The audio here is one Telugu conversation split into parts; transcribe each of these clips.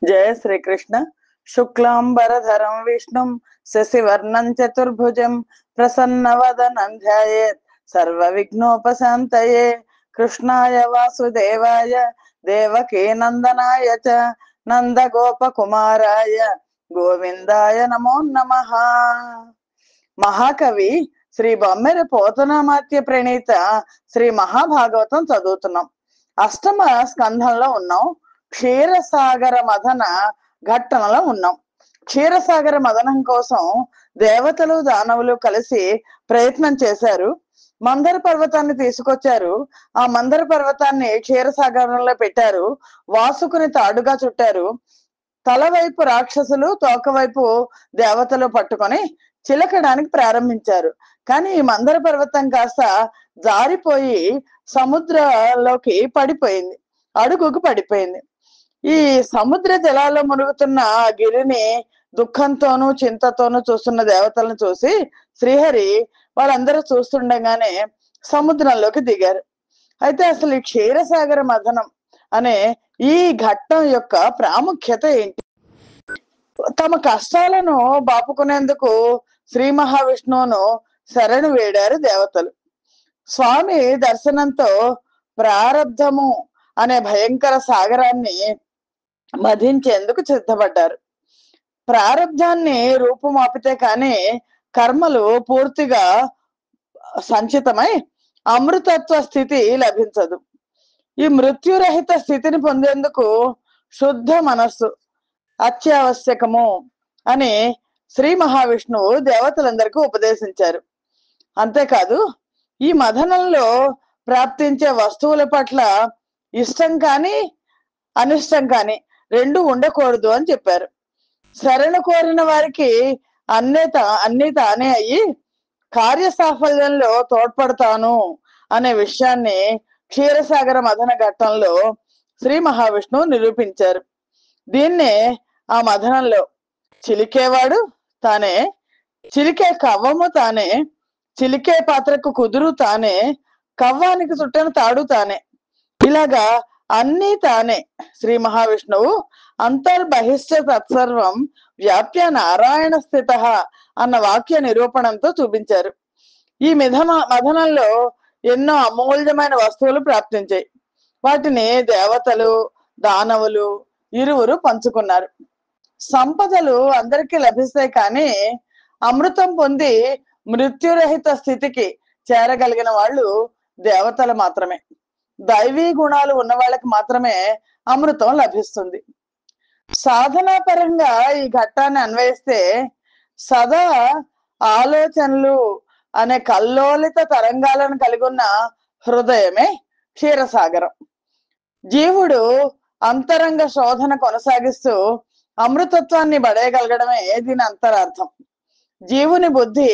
జయ శ్రీకృష్ణ. శుక్లాంబరధరం విష్ణుం శశివర్ణం చతుర్భుజం ప్రసన్నవదనం ధ్యాయేత్ సర్వ విఘ్నోపశాంతయే. కృష్ణాయ వాసుదేవాయ దేవకీ నందనాయ చ నందగోపకుమారాయ గోవిందాయ నమో నమః. మహాకవి శ్రీ బొమ్మెర పోతనామాత్య ప్రణీత శ్రీ మహాభాగవతం చదువుతున్నాం. అష్టమ స్కంధంలో ఉన్నాం. క్షీరసాగర మదన ఘట్టనలో ఉన్నాం. క్షీరసాగర మదనం కోసం దేవతలు దానవులు కలిసి ప్రయత్నం చేశారు. మందర పర్వతాన్ని తీసుకొచ్చారు. ఆ మందర పర్వతాన్ని క్షీరసాగరంలో పెట్టారు. వాసుకుని తాడుగా చుట్టారు. తల వైపు రాక్షసులు, తోక వైపు దేవతలు పట్టుకొని చిలకడానికి ప్రారంభించారు. కానీ ఈ మందర పర్వతం కాస్త జారిపోయి సముద్రంలోకి పడిపోయింది, అడుగుకు పడిపోయింది. ఈ సముద్ర జలాల్లో మునుగుతున్న గిరిని దుఃఖంతోనూ చింతతోనూ చూస్తున్న దేవతలను చూసి శ్రీహరి వాళ్ళందరూ చూస్తుండగానే సముద్రంలోకి దిగారు. అయితే అసలు ఈ క్షీరసాగర మథనం అనే ఈ ఘట్టం యొక్క ప్రాముఖ్యత ఏంటి? తమ కష్టాలను బాపుకునేందుకు శ్రీ మహావిష్ణువును శరణు వేడారు దేవతలు. స్వామి దర్శనంతో ప్రారబ్ధము అనే భయంకర సాగరాన్ని మధించేందుకు సిద్ధపడ్డారు. ప్రారబ్ధాన్ని రూపుమాపితే కానీ కర్మలు పూర్తిగా సంచితమై అమృతత్వ స్థితి లభించదు. ఈ మృత్యురహిత స్థితిని పొందేందుకు శుద్ధ మనస్సు అత్యావశ్యకము అని శ్రీ మహావిష్ణువు దేవతలందరికీ ఉపదేశించారు. అంతేకాదు ఈ మథనంలో ప్రాప్తించే వస్తువుల పట్ల ఇష్టం కానీ అనిష్టం కానీ రెండు ఉండకూడదు అని చెప్పారు. శరణు కోరిన వారికి అన్నీ తానే అయ్యి కార్య సాఫల్యంలో తోడ్పడతాను అనే విషయాన్ని క్షీరసాగర మథన ఘట్టంలో శ్రీ మహావిష్ణువు నిరూపించారు. దీన్నే ఆ మథనంలో చిలికేవాడు తానే, చిలికే కవ్వము తానే, చిలికే పాత్రకు కుదురు తానే, కవ్వానికి చుట్టిన తాడు తానే, ఇలాగా అన్నీ తానే శ్రీ మహావిష్ణువు అంతర్బహిష్ట తత్సర్వం వ్యాప్య నారాయణ స్థిత అన్న వాక్య నిరూపణంతో చూపించారు. ఈ మథనంలో ఎన్నో అమూల్యమైన వస్తువులు ప్రాప్తించాయి. వాటిని దేవతలు దానవులు ఇరువురు పంచుకున్నారు. సంపదలు అందరికీ లభిస్తాయి కానీ అమృతం పొంది మృత్యురహిత స్థితికి చేరగలిగిన వాళ్ళు దేవతలు మాత్రమే. దైవీ గుణాలు ఉన్న వాళ్ళకి మాత్రమే అమృతం లభిస్తుంది. సాధనా పరంగా ఈ ఘట్టాన్ని అన్వయిస్తే సదా ఆలోచనలు అనే కల్లోలిత తరంగాలను కలిగి ఉన్న హృదయమే క్షీరసాగరం. జీవుడు అంతరంగ శోధన కొనసాగిస్తూ అమృతత్వాన్ని పడేయగలగడమే దీని అంతరార్థం. జీవుని బుద్ధి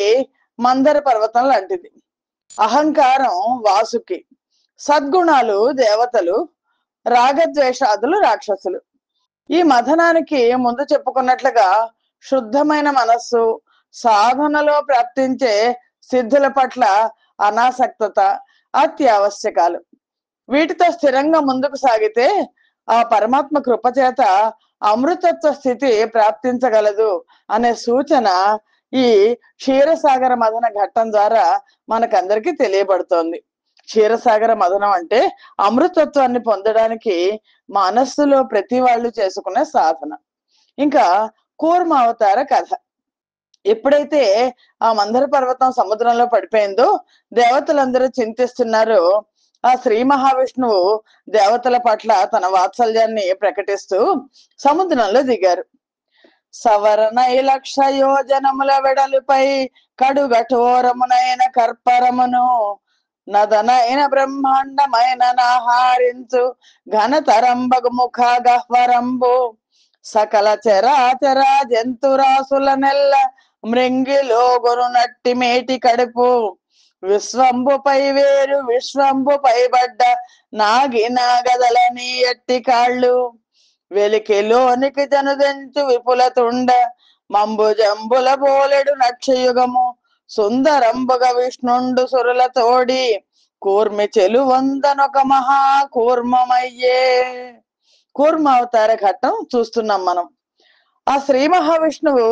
మందర పర్వతం లాంటిది, అహంకారం వాసుకి, సద్గుణాలు దేవతలు, రాగద్వేషాదులు రాక్షసులు. ఈ మథనానికి ముందు చెప్పుకున్నట్లుగా శుద్ధమైన మనస్సు, సాధనలో ప్రాప్తించే సిద్ధుల పట్ల అనాసక్తత అత్యావశ్యకాలు. వీటితో స్థిరంగా ముందుకు సాగితే ఆ పరమాత్మ కృపచేత అమృతత్వ స్థితి ప్రాప్తించగలదు అనే సూచన ఈ క్షీరసాగర మదన ఘట్టం ద్వారా మనకందరికీ తెలియబడుతోంది. క్షీరసాగర మదనం అంటే అమృతత్వాన్ని పొందడానికి మనస్సులో ప్రతి వాళ్ళు చేసుకునే సాధన. ఇంకా కూర్మ అవతార కథ. ఎప్పుడైతే ఆ మందర పర్వతం సముద్రంలో పడిపోయిందో దేవతలందరూ చింతిస్తున్నారు. ఆ శ్రీ మహావిష్ణువు దేవతల పట్ల తన వాత్సల్యాన్ని ప్రకటిస్తూ సముద్రంలో దిగారు. సవరణ లక్ష యోజనముల వెడలుపై కడుగఠోరమునైన కర్పరమును నదనైన బ్రహ్మాండమైన నాహారించు ఘనతరంబగు ముఖ గహ్వరంబు సకల చరాచర జంతురాసుల నెల్ల మృంగిలో గొరునట్టి మేటి కడుపు విశ్వంబుపై వేరు విశ్వంబుపై బడ్డ నాగి నాగదలని ఎట్టి కాళ్ళు వెలికిలోనికి జనుదెంచు విపుల తుండ మంబు జంబుల బోలెడు నక్షయుగము సుందరంబుగ విష్ణుండు సురుల తోడి కూర్మి చెలువందనొక మహా కూర్మమయ్యే. కూర్మావతార ఘట్టం చూస్తున్నాం మనం. ఆ శ్రీ మహావిష్ణువు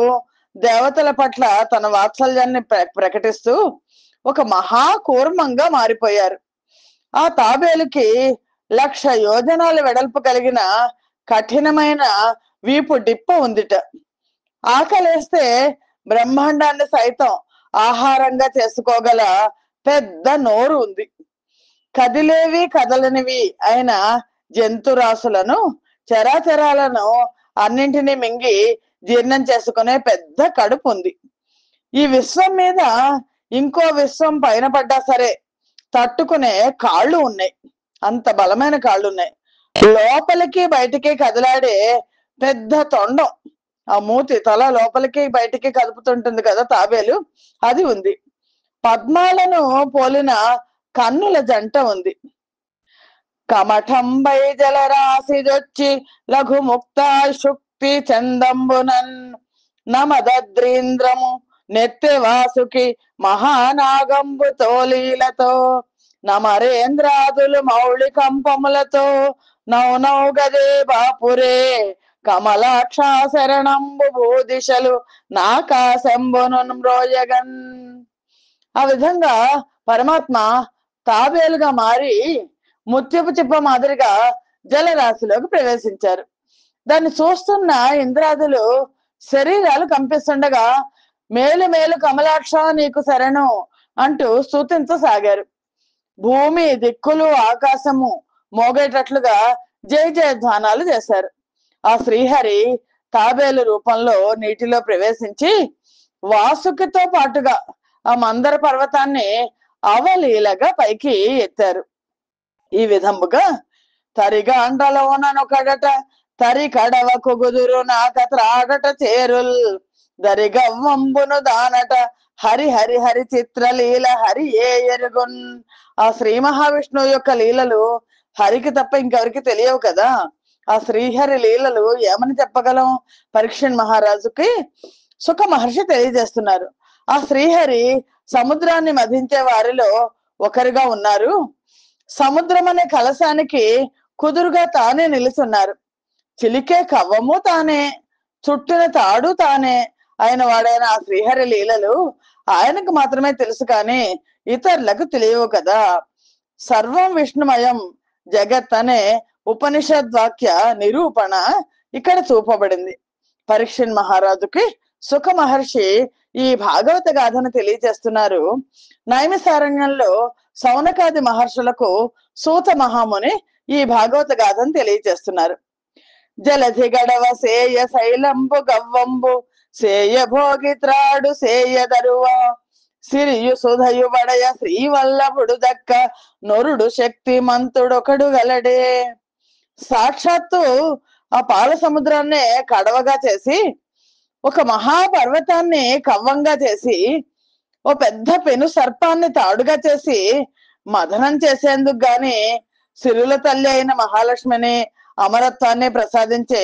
దేవతల పట్ల తన వాత్సల్యాన్ని ప్రకటిస్తూ ఒక మహా కూర్మంగా మారిపోయారు. ఆ తాబేలుకి 1,00,000 యోజనాల వెడల్పు కలిగిన కఠినమైన వీపు డిప్ప ఉందిట. ఆకలేస్తే బ్రహ్మాండాన్ని సైతం ఆహారంగా చేసుకోగల పెద్ద నోరు ఉంది. కదిలేవి కదలనివి అయిన జంతురాశులను, చరాచరాలను అన్నింటినీ మింగి జీర్ణం చేసుకునే పెద్ద కడుపు ఉంది. ఈ విశ్వం మీద ఇంకో విశ్వం పైన పడ్డా సరే తట్టుకునే కాళ్ళు ఉన్నాయి. అంత బలమైన కాళ్ళు ఉన్నాయి. లోపలికి బయటికి కదిలాడే పెద్ద తొండం, ఆ మూతి తల లోపలికి బయటికి కదుపుతుంటుంది కదా తాబేలు, అది ఉంది. పద్మాలను పోలిన కన్నుల జంట ఉంది. కమఠంబై జలరాశిదొచ్చి లఘుముక్త శుక్తి చందంబునన్ నమదద్రీంద్రము నెత్తె వాసుకి మహానాగంబు తోలీలతో నమరేంద్రాదులు మౌళి కంపములతో నౌనౌగదే బాపురే కమలాక్ష శరణంబు భూదిశలు నాకాశంబును మ్రోయగన్. ఆ విధంగా పరమాత్మ తాబేలుగా మారి ముత్యపు చిప్ప మాదిరిగా జలరాశిలోకి ప్రవేశించారు. దాన్ని చూస్తున్న ఇంద్రాదులు శరీరాలు కంపిస్తుండగా మేలు మేలు కమలాక్ష నీకు శరణు అంటూ స్తుతించసాగారు. భూమి దిక్కులు ఆకాశము మోగేటట్లుగా జయ జయధ్వానాలు చేశారు. ఆ శ్రీహరి తాబేలు రూపంలో నీటిలో ప్రవేశించి వాసుకితో పాటుగా ఆ మందర పర్వతాన్ని అవలీలగా పైకి ఎత్తారు. ఈ విధముగా తరిగాండ్రలోనొకడట తరి కడవ కుగుదురు నాక త్రాడట చేరుల్ దరిగవ్వంబును దానట హరి హరి హరి చిత్రలీల హరి ఏ ఎరుగున్. ఆ శ్రీ మహావిష్ణువు యొక్క లీలలు హరికి తప్ప ఇంకెవరికి తెలియవు కదా. ఆ శ్రీహరి లీలలు ఏమని చెప్పగలం? పరీక్షణ్ మహారాజుకి సుఖ మహర్షి తెలియజేస్తున్నారు. ఆ శ్రీహరి సముద్రాన్ని మధించే వారిలో ఒకరిగా ఉన్నారు. సముద్రం అనే కలశానికి కుదురుగా తానే నిలుచున్నారు. చిలికే కవ్వము తానే, చుట్టిన తాడు తానే ఆయన వాడైన ఆ శ్రీహరి లీలలు ఆయనకు మాత్రమే తెలుసు, కానీ ఇతరులకు తెలియవు కదా. సర్వం విష్ణుమయం జగత్ అనే ఉపనిషద్వాక్య నిరూపణ ఇక్కడ చూపబడింది. పరీక్షణ్ మహారాజుకి సుఖ మహర్షి ఈ భాగవత గాథను తెలియజేస్తున్నారు. నైమిసారణ్యంలో సౌనకాది మహర్షులకు సూత మహాముని ఈ భాగవత గాథను తెలియజేస్తున్నారు. జలధి గడవ సేయ శైలంబు గవ్వంబు సేయ భోగిత్రాడు సేయ దరువ సిరియు సుధయు వడయ శ్రీవల్లభుడు దక్క నొరుడు శక్తి మంతుడొకడు గలడే. సాక్షాత్తు ఆ పాల సముద్రాన్నే కడవగా చేసి, ఒక మహాపర్వతాన్ని కవ్వంగా చేసి, ఓ పెద్ద పెను సర్పాన్ని తాడుగా చేసి మదనం చేసేందుకు గాని సిరుల తల్లి అయిన మహాలక్ష్మిని అమరత్వాన్ని ప్రసాదించే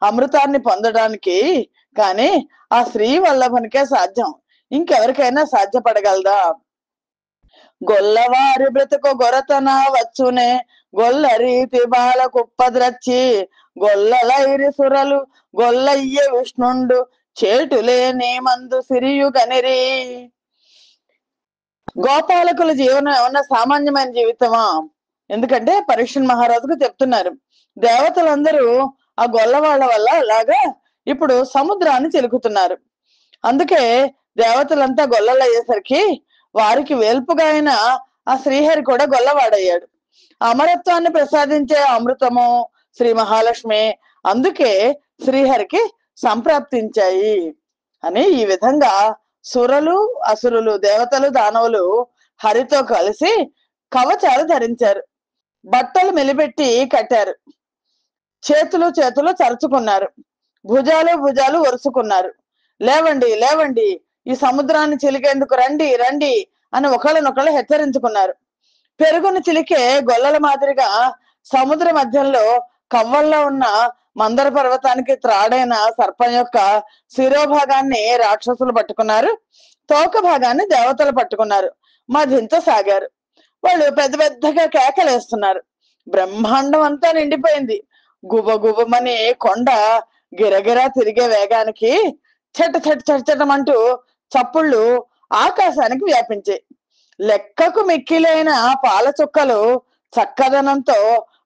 అమృతాన్ని పొందడానికి కానీ ఆ శ్రీ వల్లభనికే సాధ్యం. ఇంకెవరికైనా సాధ్యపడగలదా? గొల్లవారి బ్రతుకు గొరతన వచ్చునే గొల్ల రీతి బాల కుప్పద్రచ్చి గొల్లలైరి సురలు గొల్లయ్య విష్ణుండు చేటులేని మందు సిరియు గనిరి. గోపాలకుల జీవనం ఏమన్నా సామాన్యమైన జీవితమా? ఎందుకంటే పరీక్షణ్ మహారాజుకు చెప్తున్నారు, దేవతలందరూ ఆ గొల్లవాళ్ల వల్ల అలాగా ఇప్పుడు సముద్రాన్ని చిలుకుతున్నారు. అందుకే దేవతలంతా గొల్లలు అయ్యేసరికి వారికి వేల్పుగా అయిన ఆ శ్రీహరి కూడా గొల్లవాడయ్యాడు. అమరత్వాన్ని ప్రసాదించే అమృతము శ్రీ మహాలక్ష్మి అందుకే శ్రీహరికి సంప్రాప్తించాయి అని ఈ విధంగా సురలు అసురులు దేవతలు దానవులు హరితో కలిసి కవచాలు ధరించారు, బట్టలు మెలిపెట్టి కట్టారు, చేతులు చరుచుకున్నారు, భుజాలు వరుసుకున్నారు. లేవండి లేవండి, ఈ సముద్రాన్ని చిలికేందుకు రండి రండి అని ఒకళ్ళనొకళ్ళు హెచ్చరించుకున్నారు. పెరుగును చిలికే గొల్లల మాదిరిగా సముద్ర మధ్యంలో కవ్వల్లో ఉన్న మందర పర్వతానికి త్రాడైన సర్పం యొక్క శిరోభాగాన్ని రాక్షసులు పట్టుకున్నారు, తోక భాగాన్ని దేవతలు పట్టుకున్నారు, మధించసాగారు. వాళ్ళు పెద్ద పెద్దగా కేకలేస్తున్నారు. బ్రహ్మాండం అంతా నిండిపోయింది. గుబగుబమని కొండ గిరగిరా తిరిగే వేగానికి చెట్ట చెట్ట చట్టమంటూ చప్పుళ్ళు ఆకాశానికి వ్యాపించాయి. లెక్కకు మిక్కిలైన పాల చుక్కలు చక్కదనంతో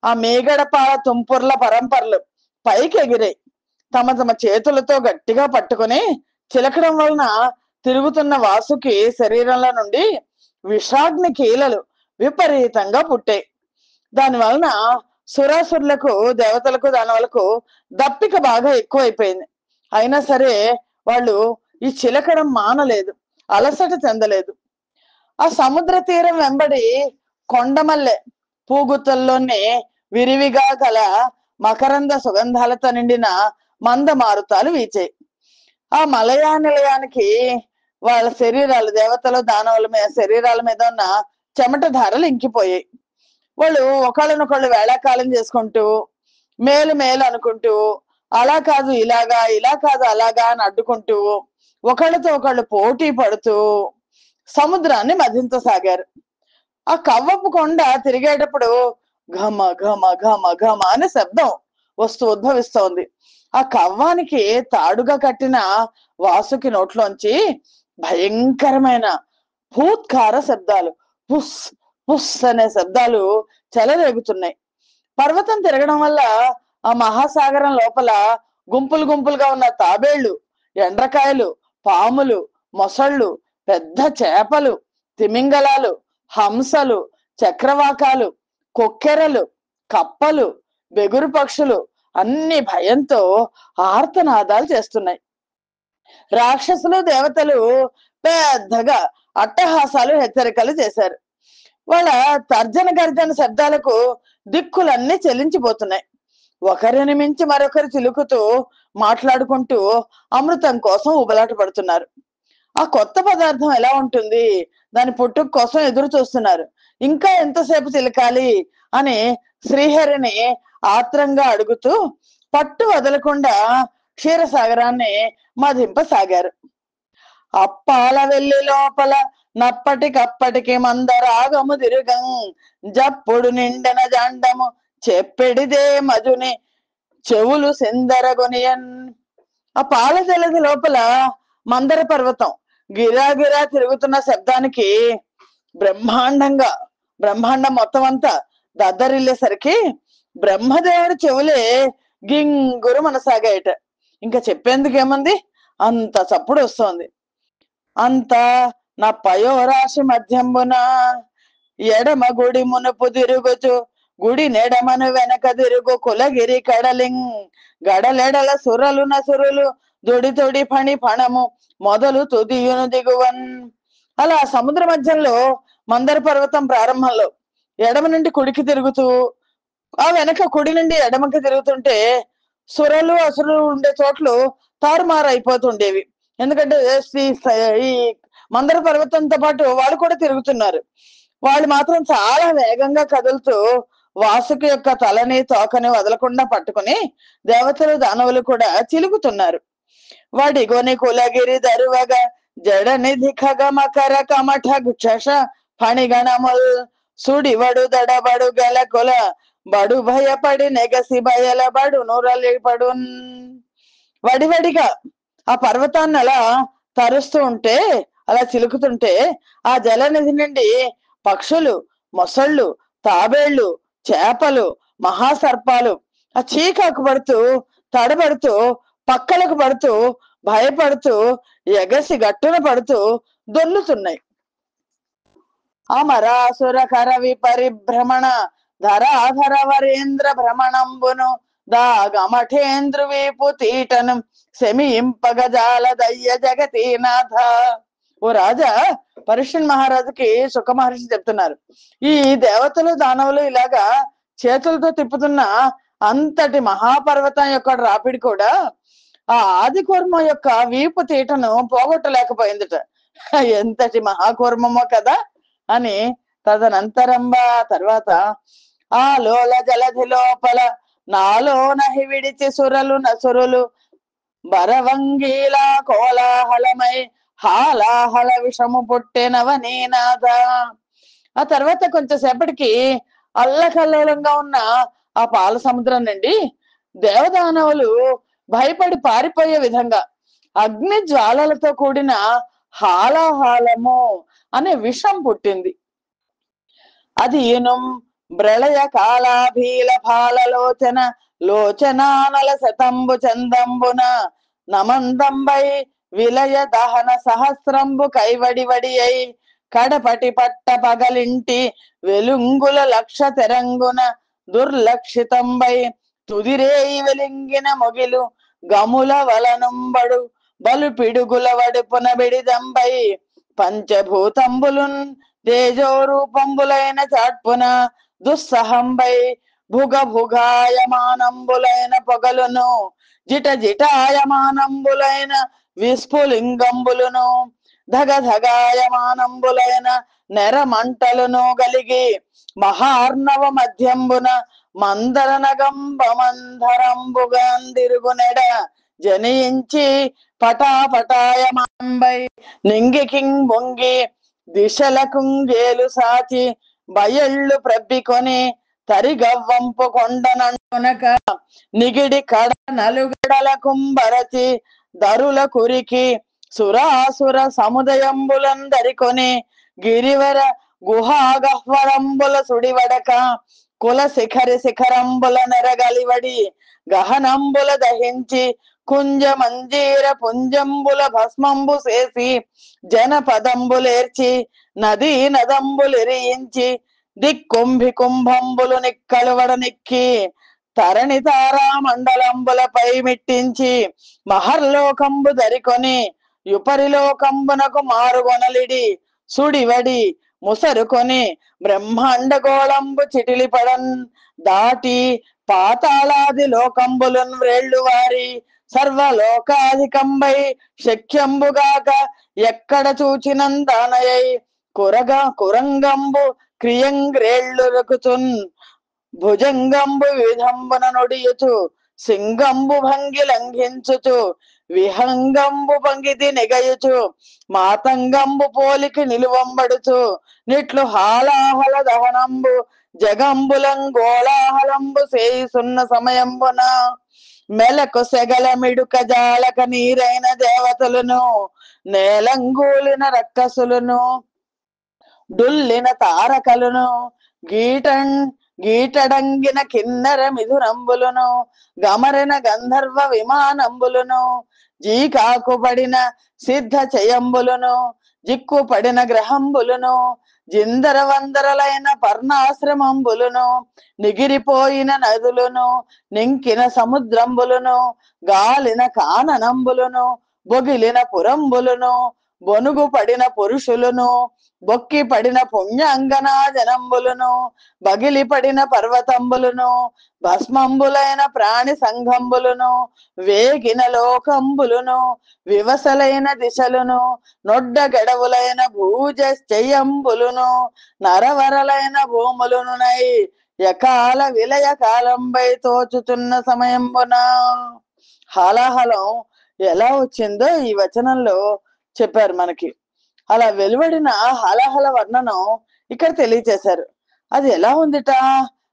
ఆ మీగడ పాల తుంపుర్ల పరంపరలు పైకి ఎగిరాయి. తమ తమ చేతులతో గట్టిగా పట్టుకుని చిలకడం వలన తిరుగుతున్న వాసుకి శరీరంలో నుండి విషాగ్ని కీలలు విపరీతంగా పుట్టాయి. దాని వలన సురాసురులకు దేవతలకు దానవులకు దప్పిక బాగా ఎక్కువైపోయింది. అయినా సరే వాళ్ళు ఈ చిలకడం మానలేదు, అలసట చెందలేదు. ఆ సముద్ర తీరం వెంబడి కొండమల్లె పూగుత్తల్లోనే విరివిగా గల మకరంద సుగంధాలతో నిండిన మంద మారుతాలు వీచాయి. ఆ మలయా నిలయానికి వాళ్ళ శరీరాలు, దేవతలు దానవుల మీద శరీరాల మీద ఉన్న చెమట ధారలు ఇంకిపోయాయి. వాళ్ళు ఒకళ్ళనొకళ్ళు వేళాకాలం చేసుకుంటూ మేలు మేలు అనుకుంటూ అలా కాదు ఇలాగా, ఇలా కాదు అలాగా అని అడ్డుకుంటూ ఒకళ్ళతో ఒకళ్ళు పోటీ పడుతూ సముద్రాన్ని మధించసాగారు. ఆ కవ్వపు కొండ తిరిగేటప్పుడు ఘమ ఘమ ఘమ ఘమ అనే శబ్దం ఉద్భవిస్తోంది. ఆ కవ్వానికి తాడుగా కట్టిన వాసుకి నోట్లోంచి భయంకరమైన భూత్కార శబ్దాలు, పుస్ పుస్ అనే శబ్దాలు చెలరేగుతున్నాయి. పర్వతం తిరగడం వల్ల ఆ మహాసాగరం లోపల గుంపులు గుంపులుగా ఉన్న తాబేళ్లు, ఎండ్రకాయలు, పాములు, మొసళ్ళు, పెద్ద చేపలు, తిమింగలాలు, హంసలు, చక్రవాకాలు, కొక్కెరలు, కప్పలు, బెగురు పక్షులు అన్ని భయంతో ఆర్తనాదాలు చేస్తున్నాయి. రాక్షసులు దేవతలు పెద్దగా అట్టహాసాలు హెచ్చరికలు చేశారు. వాళ్ళ తర్జన గర్జన శబ్దాలకు దిక్కులన్నీ చెల్లించిపోతున్నాయి. ఒకరిని మించి మరొకరు చిలుకుతూ మాట్లాడుకుంటూ అమృతం కోసం ఉబలాట పడుతున్నారు. ఆ కొత్త పదార్థం ఎలా ఉంటుంది, దాని పుట్టుక కోసం ఎదురు చూస్తున్నారు. ఇంకా ఎంతసేపు చిలకాలి అని శ్రీహరిని ఆత్రంగా అడుగుతూ పట్టు వదలకుండా క్షీరసాగరాన్ని మధింపసాగారు. అప్పాల వెల్లి లోపల నప్పటికప్పటికి మందరాగము తిరుగం జప్పుడు నిండెన జాండము చెప్పెడిదే మధుని చెవులు సిందరగొనియన్. ఆ పాల జలది లోపల మందర పర్వతం గిరాగిరా తిరుగుతున్న శబ్దానికి బ్రహ్మాండం మొత్తం అంతా దద్దరిల్లేసరికి బ్రహ్మదేవుడి చెవులే గింగురు మనసాగాయట. ఇంకా చెప్పేందుకేముంది, అంత చప్పుడు వస్తోంది. అంత నా పయోరాశి మధ్యంబున ఎడమ గుడి మునుపు తిరుగుచు గుడి నెడమను వెనక తిరుగు కులగిరి కడలింగ్ గడలెడల సురలు నసురులు దొడి తొడి పణి పణము మొదలు తుదియును దిగువన్. అలా సముద్ర మధ్యంలో మందర పర్వతం ప్రారంభంలో ఎడమ నుండి కుడికి తిరుగుతూ ఆ వెనక కుడి నుండి ఎడమకి తిరుగుతుంటే సురలు అసురులు ఉండే చోట్లు తారుమారు అయిపోతుండేవి. ఎందుకంటే ఈ మందర పర్వతంతో పాటు వాళ్ళు కూడా తిరుగుతున్నారు. వాళ్ళు మాత్రం చాలా వేగంగా కదులుతూ వాసుకి యొక్క తలని తోకని వదలకుండా పట్టుకుని దేవతలు దానవులు కూడా చిలుకుతున్నారు. వడిగొని కులగిరి దరువగా జడ నిధిఖగ మకర కమఠ గుక్ష ఫణిగణముల్ సుడివడు దడబడు గల కొల బడు భయపడి నెగసి బయలబడు నురలిపడున్. వడివడిగా ఆ పర్వతాన్ని అలా తరుస్తూ ఉంటే, అలా చిలుకుతుంటే ఆ జలనిధి నుండి పక్షులు, మొసళ్ళు, తాబేళ్లు, చేపలు, మహాసర్పాలు ఆ చీకాకు పడుతూ తడబడుతూ పక్కలకు పడుతూ భయపడుతూ ఎగసి గట్టున పడుతూ దొల్లుతున్నాయి. అమరాసుర కర విపరిభ్రమణ ధరాధర వరేంద్ర భ్రమణంబును దాగమఠేంద్ర వీపు తీటను శమింపగజాల దయ్య జగతీనాథ. ఓ రాజా, పరీక్షణ్ మహారాజుకి సుఖ మహర్షి చెప్తున్నారు, ఈ దేవతలు దానవులు ఇలాగా చేతులతో తిప్పుతున్న అంతటి మహాపర్వతం యొక్క రాపిడి కూడా ఆ ఆదికూర్మ యొక్క వీపు తీటను పోగొట్టలేకపోయిందిట. ఎంతటి మహాకూర్మమో కదా అని. తదనంతరంబా తర్వాత ఆ లోల జలధి లోపల నాలో నహి విడిచి సురలు నసురులు బరవంగీలా కోలాహలమై హాలాహల విషము పుట్టెనవనీనాథ. ఆ తర్వాత కొంచెంసేపటికి అల్లకల్లోలంగా ఉన్న ఆ పాల సముద్రం నుండి దేవదానవులు భయపడి పారిపోయే విధంగా అగ్ని జ్వాలలతో కూడిన హాలాహాలము అనే విషం పుట్టింది. అది ఇనుం ప్రళయ కాలాభీల ఫాలలోచన లోచనానల శతంబు చందంబున నమందంబై విలయ దహన సహస్రంబు కైవడి అయి కడపటి పట్ట పగలింటి వెలుంగుల లక్ష తెరంగున దుర్లక్షితంబై తుదిరేయి వెలింగిన మొగిలు గముల వలనుంబడు బలు పిడుగుల వడుపున బిడిదంబై పంచభూతంబులున్ తేజోరూపంబులైన చాట్పున దుస్సహంబై భుగాయమానంబులైన పొగలును జిటాయమానంబులైన విస్ఫులింగంబులును ధగధగాయమానంబులైన నెరమంటలును గలిగి మహార్ణవ మధ్యంబున మందరనగంబమంధరంబుగాందిరుగునెడ జనించి పటాపటాయమానంబై నింగికింగ్ బొంగి దిశల కుంగేలు సాచి బయళ్ళు ప్రబ్బికొని తరిగవ్వంపు కొండనంటునక నిగిడి కడ నలుగడల కుంబరచి దరుల కురికి సురాసుర సముదయంబులందరికొని గిరివర గుహాగహ్వరంబుల సుడివడక కుల శిఖరంబుల నెరగలివడి గహనంబుల దహించి కుంజ మంజీర పుంజంబుల భస్మంబు చేసి జనపదంబులేర్చి నదీ నదంబులిరించి దిక్కుంభి కుంభంబులు నిక్కలువడనిక్కి తరణి తారా మండలంబులపై మిట్టించి మహర్లోకంబు దరికొని యుపరిలోకంబునకు మారుగొనలిడి సుడివడి ముసరుకొని బ్రహ్మాండ గోళంబు చిటిలిపడన్ దాటి పాతాళాది లోకంబులున్ వ్రేళ్లు వారి సర్వలోకాధికంబై శక్యంబుగాక ఎక్కడ చూచినందానయై కురంగంబు క్రియంగ్రేళ్లురుకుచున్ భుజంగంబు విధంబున నొడియుచు సింగంబు భంగి లంఘించుచు విహంగంబు పంగితి నెగయుచు మాతంగంబు పోలికి నిలువంబడుచు నిట్లు హాలాహల దహనంబు జగంబులంగోళాహలంబు సేయుసున్న సమయంబున మెలకు సెగల మిడుక జాలక నీరైన దేవతలను నేలంగూలిన రక్కసులను డుల్లిన తారకలను గీటడంగిన కిన్నర మిథునంబులను గమరిన గంధర్వ విమానంబులను జీకాకుపడిన సిద్ధ చయంబులను జిక్కుపడిన గ్రహంబులను జిందర వందరలైన పర్ణాశ్రమంబులను నిగిరిపోయిన నదులను నింకిన సముద్రంబులను గాలిన కాననంబులను బొగిలిన పురంబులను బొనుగు పడిన పురుషులను బొక్కి పడిన పుణ్యాంగనా జనంబులను బగిలి పడిన పర్వతంబులను భస్మంబులైన ప్రాణి సంఘంబులను వేగిన లోకంబులను వివసలైన దిశలను నొడ్డ గడవులైన భూజయంబులను నరవరలైన భూములునునై యకాల విలయ కాలంపై తోచుతున్న సమయంబున హాలాహలం ఎలా వచ్చిందో ఈ వచనంలో చెప్పారు మనకి. అలా వెలువడిన హాలాహల వర్ణనం ఇక్కడ తెలియచేశారు. అది ఎలా ఉందిట?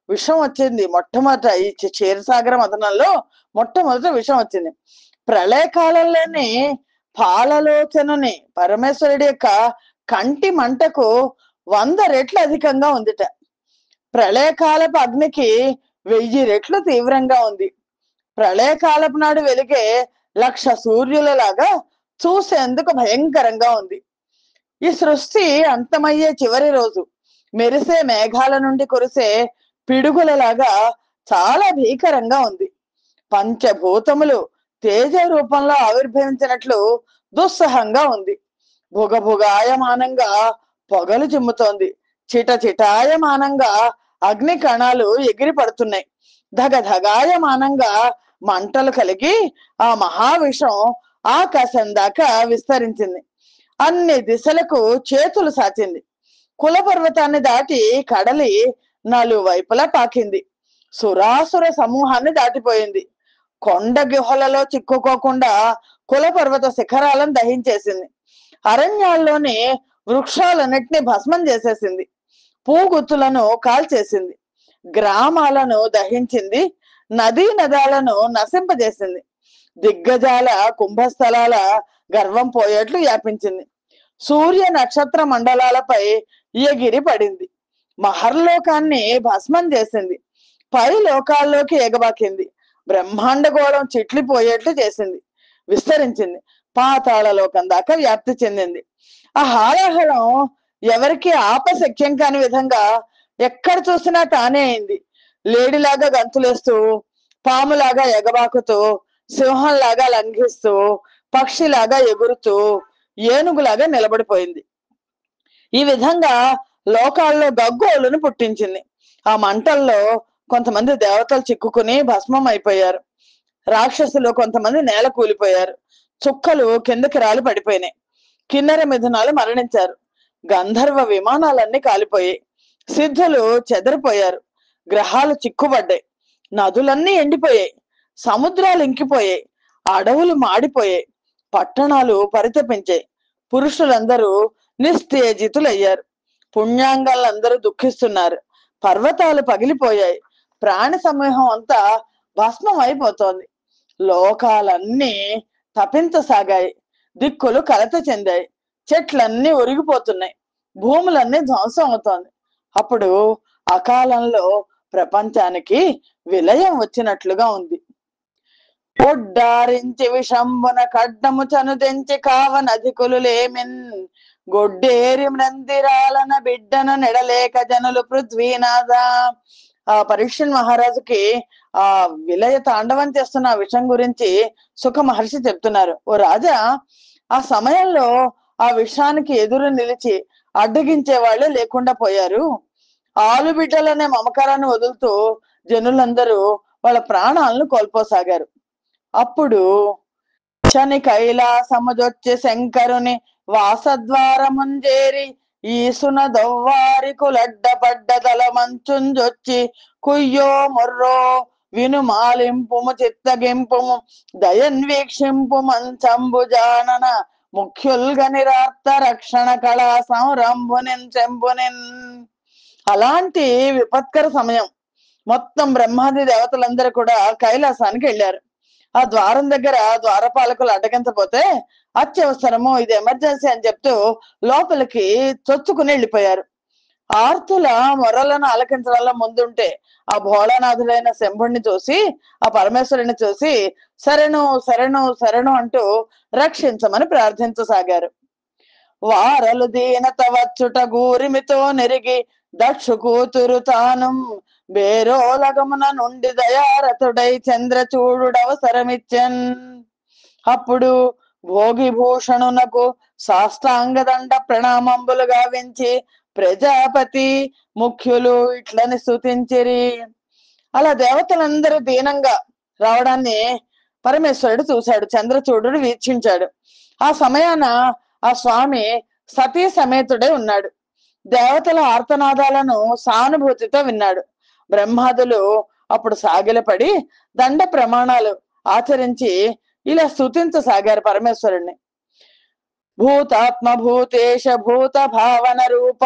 విషం వచ్చింది మొట్టమొదట. ఈ క్షీరసాగర మథనంలో మొట్టమొదట విషం వచ్చింది. ప్రళయకాలంలోని పాలలోచనని పరమేశ్వరుడి యొక్క కంటి మంటకు 100 రెట్లు అధికంగా ఉందిట. ప్రళయకాలపు అగ్నికి 1000 రెట్లు తీవ్రంగా ఉంది. ప్రళయకాలపు నాడు వెలిగే 1,00,000 సూర్యులలాగా చూసేందుకు భయంకరంగా ఉంది. ఈ సృష్టి అంతమయ్యే చివరి రోజు మెరిసే మేఘాల నుండి కురిసే పిడుగులలాగా చాలా భీకరంగా ఉంది. పంచభూతములు తేజ రూపంలో ఆవిర్భవించినట్లు దుస్సహంగా ఉంది. భుగభుగాయమానంగా పొగలు చిమ్ముతోంది. చిటచిటాయమానంగా అగ్ని కణాలు ఎగిరి పడుతున్నాయి. ధగధగాయమానంగా మంటలు కలిగి ఆ మహావిషం ఆకాశం దాకా విస్తరించింది. అన్ని దిశలకు చేతులు సాచింది. కుల పర్వతాన్ని దాటి కడలి నలువైపులా పాకింది. సురాసుర సమూహాన్ని దాటిపోయింది. కొండ గుహలలో చిక్కుకోకుండా కుల పర్వత శిఖరాలను దహించేసింది. అరణ్యాల్లోని వృక్షాలన్నిటిని భస్మం చేసేసింది. పూగుత్తులను కాల్చేసింది. గ్రామాలను దహించింది. నదీ నదాలను నశింపజేసింది. దిగ్గజాల కుంభస్థలాల గర్వం పోయేట్లు వ్యాపించింది. సూర్య నక్షత్ర మండలాలపై ఎగిరి పడింది. మహర్లోకాన్ని భస్మం చేసింది. పై లోకాల్లోకి ఎగబాకింది. బ్రహ్మాండ గోళం చిట్లిపోయేట్లు చేసింది. విస్తరించింది. పాతాళ లోకం దాకా వ్యాప్తి చెందింది. ఆ హాలాహలం ఎవరికి ఆపశక్యం కాని విధంగా ఎక్కడ చూసినా తానే అయింది. లేడిలాగా గంతులేస్తూ, పాములాగా ఎగబాకుతూ, సింహంలాగా లంఘిస్తూ, పక్షిలాగా ఎగురుతూ, ఏనుగులాగా నిలబడిపోయింది. ఈ విధంగా లోకాల్లో గగ్గోలును పుట్టించింది. ఆ మంటల్లో కొంతమంది దేవతలు చిక్కుకుని భస్మం అయిపోయారు. రాక్షసులు కొంతమంది నేల కూలిపోయారు. చుక్కలు కిందకి రాలి పడిపోయినాయి. కిన్నెర మిథునాలు మరణించారు. గంధర్వ విమానాలన్నీ కాలిపోయాయి. సిద్ధులు చెదరిపోయారు. గ్రహాలు చిక్కుపడ్డాయి. నదులన్నీ ఎండిపోయాయి. సముద్రాలు ఇంకిపోయాయి. అడవులు మాడిపోయాయి. పట్టణాలు పరితపించాయి. పురుషులందరూ నిస్తేజితులయ్యారు. పుణ్యాంగాలందరూ దుఃఖిస్తున్నారు. పర్వతాలు పగిలిపోయాయి. ప్రాణి సమూహం అంతా భస్మం అయిపోతోంది. లోకాలన్నీ తపించసాగాయి. దిక్కులు కలత చెందాయి. చెట్లన్నీ ఉరిగిపోతున్నాయి. భూములన్నీ ధ్వంసం అవుతోంది. అప్పుడు అకాలంలో ప్రపంచానికి విలయం వచ్చినట్లుగా ఉంది. ఒడ్డారించి విషంబున ఖడ్డము చనుదెంచి కావనధికులు లేమిన్ గొడ్డేరి నందిరాలన బిడ్డను నెడలేక జనులు పృథ్వీనాథ. ఆ పరీక్షణ్ మహారాజుకి ఆ విలయ తాండవం చేస్తున్న విషయం గురించి సుఖ మహర్షి చెప్తున్నారు. ఓ రాజా, ఆ సమయంలో ఆ విషయానికి ఎదురు నిలిచి అడ్డగించే వాళ్ళే లేకుండా పోయారు. ఆలు బిడ్డలనే మమకారాన్ని వదులుతూ జనులందరూ వాళ్ళ ప్రాణాలను కోల్పోసాగారు. అప్పుడు శని కైలాసముజొచ్చి శంకరుని వాసద్వారముంజేరి ఈసున దొవ్వారికులడ్డపడ్డదల మంచుంజొచ్చి కుయ్యో మొర్రో విను మాలింపుము చిత్తగింపుము దయన్ వీక్షింపు మంచంబు జానన ముఖ్యుల్గనిరార్త రక్షణ కళా సంరంభునిన్ చెంబునిన్. అలాంటి విపత్కర సమయం. మొత్తం బ్రహ్మాది దేవతలందరూ కూడా కైలాసానికి వెళ్ళారు. ఆ ద్వారం దగ్గర ద్వారపాలకులు అడ్డగించపోతే అత్యవసరము, ఇది ఎమర్జెన్సీ అని చెప్తూ లోపలికి చొచ్చుకుని వెళ్ళిపోయారు. ఆర్తుల మొరలను ఆలకించడంలో ముందుంటే ఆ భోళానాథుడైన శంభుణ్ణి చూసి, ఆ పరమేశ్వరుని చూసి శరణు శరణు శరణు అంటూ రక్షించమని ప్రార్థించసాగారు. వారలు దీనత వచ్చుట గూరిమితో నెరిగి దక్షు కూతురు తాను బేరోలగమున నుండి దయారథుడై చంద్రచూడుడవసరమిచ్చన్. అప్పుడు భోగిభూషణునకు సాష్టాంగదండ ప్రణామంబులు గావించి ప్రజాపతి ముఖ్యులు ఇట్లని స్తుతించిరి. అలా దేవతలందరూ దీనంగా రావడాన్ని పరమేశ్వరుడు చూశాడు. చంద్రచూడుడు వీక్షించాడు. ఆ సమయాన ఆ స్వామి సతీ సమేతుడై ఉన్నాడు. దేవతల ఆర్తనాదాలను సానుభూతితో విన్నాడు. బ్రహ్మాదులు అప్పుడు సాగిలపడి దండ ప్రమాణాలు ఆచరించి ఇలా స్తుతించసాగారు పరమేశ్వరుణ్ణి. భూతాత్మ భూతేశ భూత భావన రూప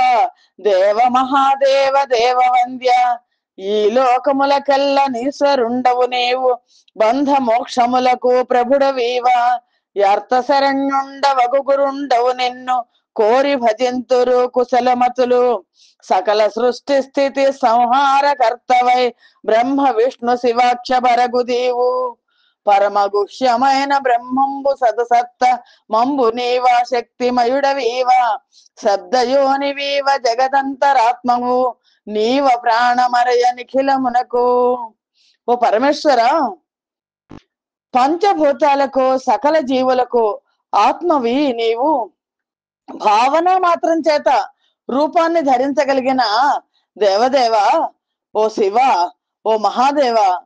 దేవ మహాదేవ దేవ వంద్య. ఈ లోకములకెల్ల నీశ్వరుండవు నీవు బంధ మోక్షములకు ప్రభుడవీవ. అర్థ శరణ్యుండవగు గురుండవు నిన్ను కోరి భజింతురు కుశలమతులు. సకల సృష్టి స్థితి సంహార కర్తవై బ్రహ్మ విష్ణు శివాక్షరగు దీవు. పరమ గుహ్యమైన బ్రహ్మంబు సదసత్త మంబు నీవా శక్తిమయుడవీవ. శబ్దయోనివీవ జగదంతరాత్మవు నీవ ప్రాణమరయ నిఖిలమునకు. ఓ పరమేశ్వర, పంచభూతాలకు సకల జీవులకు ఆత్మవి నీవు. భావన మాత్రం చేత రూపాన్ని ధరించగలిగిన దేవదేవ, ఓ శివ, ఓ మహాదేవ,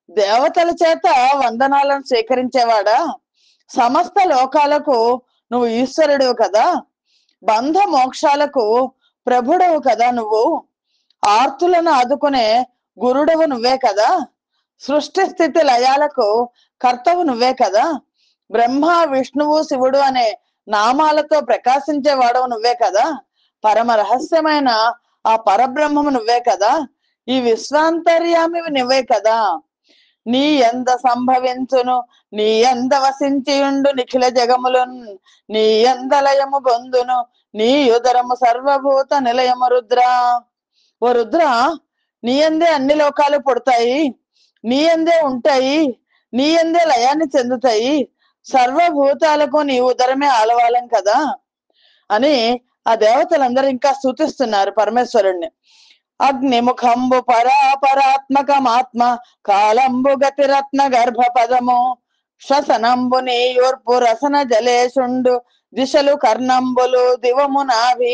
దేవతల చేత వందనాలను స్వీకరించేవాడా, సమస్త లోకాలకు నువ్వు ఈశ్వరుడు కదా, బంధ మోక్షాలకు ప్రభుడవు కదా నువ్వు, ఆర్తులను ఆదుకునే గురుడవు నువ్వే కదా, సృష్టి స్థితి లయాలకు కర్తవు నువ్వే కదా, బ్రహ్మ విష్ణువు శివుడు అనే నామాలతో ప్రకాశించే వాడవు నువ్వే కదా, పరమ రహస్యమైన ఆ పరబ్రహ్మము నువ్వే కదా, ఈ విశ్వాంతర్యామి నువ్వే కదా. నీ ఎంద సంభవించును, నీ ఎంద వసించియుండు నిఖిల జగములున్, నీ ఎందలయము బొందును, నీ ఉదరము సర్వభూత నిలయము రుద్ర. ఓ రుద్ర, నీ ఎందే అన్ని లోకాలు పుడతాయి, నీ ఎందే ఉంటాయి, నీ ఎందే లయాన్ని చెందుతాయి, సర్వభూతాలకు నీ ఉదరమే ఆలవాలం కదా అని ఆ దేవతలందరూ ఇంకా స్తుతిస్తున్నారు పరమేశ్వరుణ్ణి. అగ్నిముఖంబు పరాపరాత్మకమాత్మ, కాలంబు గతిరత్న గర్భ పదము, శ్వసనంబు నీయూర్పు రసన జలేశుండు, దిశలు కర్ణంబులు దివము నాభి,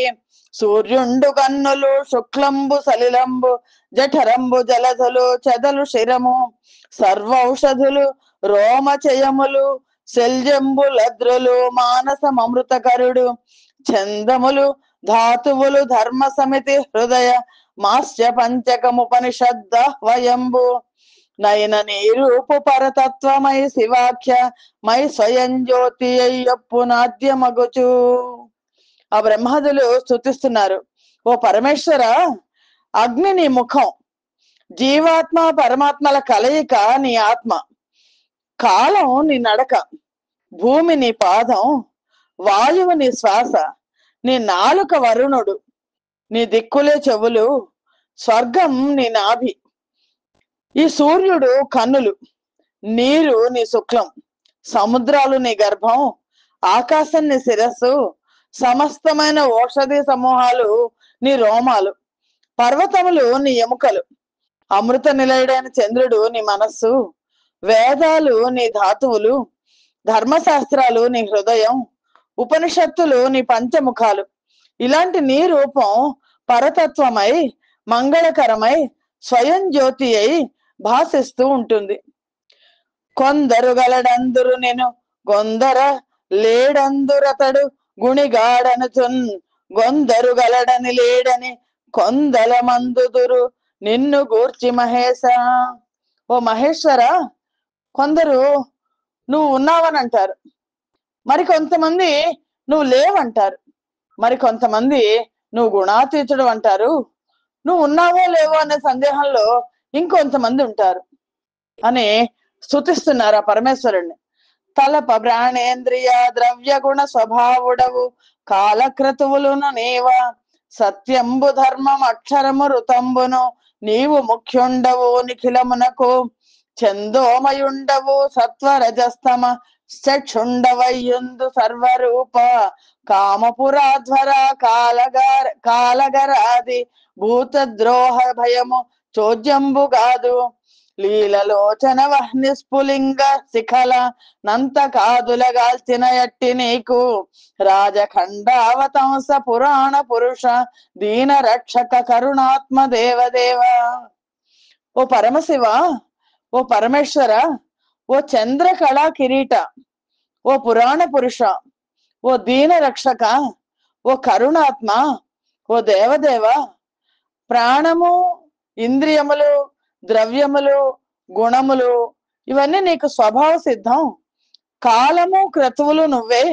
సూర్యుండు కన్నులు శుక్లంబు సలిలంబు, జఠరంబు జలధులు చెదలు శిరము, సర్వౌషధులు రోమచయములు, శల్జంబు లద్రులు మానసమృతకరుడు, చందములు ధాతువులు ధర్మ సమితి హృదయ మాస్య పంచకముపనిషద్ద వయంబు, నయన నీరూపు పరతత్వమై శివాఖ్య మై స్వయం జ్యోతి అయ్యప్పు నాద్యమగుచు. ఆ బ్రహ్మాదులు స్తుతిస్తున్నారు. ఓ పరమేశ్వర, అగ్ని నీ ముఖం, జీవాత్మ పరమాత్మల కలయిక నీ ఆత్మ, కాలం నీ నడక, భూమి నీ పాదం, వాయువు నీ శ్వాస, నీ నాలుక వరుణుడు, నీ దిక్కులే చెవులు, స్వర్గం నీ నాభి, ఈ సూర్యుడు కన్నులు, నీరు నీ శుక్లం, సముద్రాలు నీ గర్భం, ఆకాశం నీ శిరస్సు, సమస్తమైన ఔషధి సమూహాలు నీ రోమాలు, పర్వతములు నీ ఎముకలు, అమృత నిలయుడైన చంద్రుడు నీ మనస్సు, వేదాలు నీ ధాతువులు, ధర్మశాస్త్రాలు నీ హృదయం, ఉపనిషత్తులు నీ పంచముఖాలు. ఇలాంటి నీ రూపం పరతత్వమై మంగళకరమై స్వయం జ్యోతి అయి భాసిస్తూ ఉంటుంది. కొందరు గలడందురు నేను గొందర లేడందురతడు గుణిగాడనుచున్, గొందరు గలడని లేడని కొందల మందుదురు నిన్ను గూర్చి మహేశ. ఓ మహేశ్వర, కొందరు నువ్వు ఉన్నావని అంటారు, మరి కొంతమంది నువ్వు లేవంటారు, మరి కొంతమంది నువ్వు గుణాతీతుడు అంటారు, నువ్వు ఉన్నావో లేవో అనే సందేహంలో ఇంకొంతమంది ఉంటారు అని స్తుతిస్తున్నారు ఆ పరమేశ్వరుణ్ణి. తలప ప్రాణేంద్రియ ద్రవ్య గుణ స్వభావుడవు, కాలక్రతువులును నీవ, సత్యంబు ధర్మం అక్షరము ఋతంబును, నీవు ముఖ్యుండవు నిఖిలమునకు, చందోమయుండవు సత్వరజస్తమ చక్షుండవయ్యుందు సర్వరూప, కామపురాధ్వర కాలగరాది భూతద్రోహ భయము చోద్యంబుగాదు, లీలలోచన వహ్ని స్ఫులింగ శిఖల నంత కాదులగాల్చిన ఎట్టి నీకు, రాజఖండావతంస పురాణ పురుష దీన రక్షక కరుణాత్మ దేవదేవ. ఓ పరమశివ, ఓ పరమేశ్వర, ఓ చంద్రకళా కిరీట, ఓ పురాణ పురుష, ఓ దీన రక్షక, ఓ కరుణాత్మ, ఓ దేవదేవ, ప్రాణము, ఇంద్రియములు, ద్రవ్యములు, గుణములు ఇవన్నీ నీకు స్వభావ సిద్ధం. కాలము క్రతువులు నువ్వే,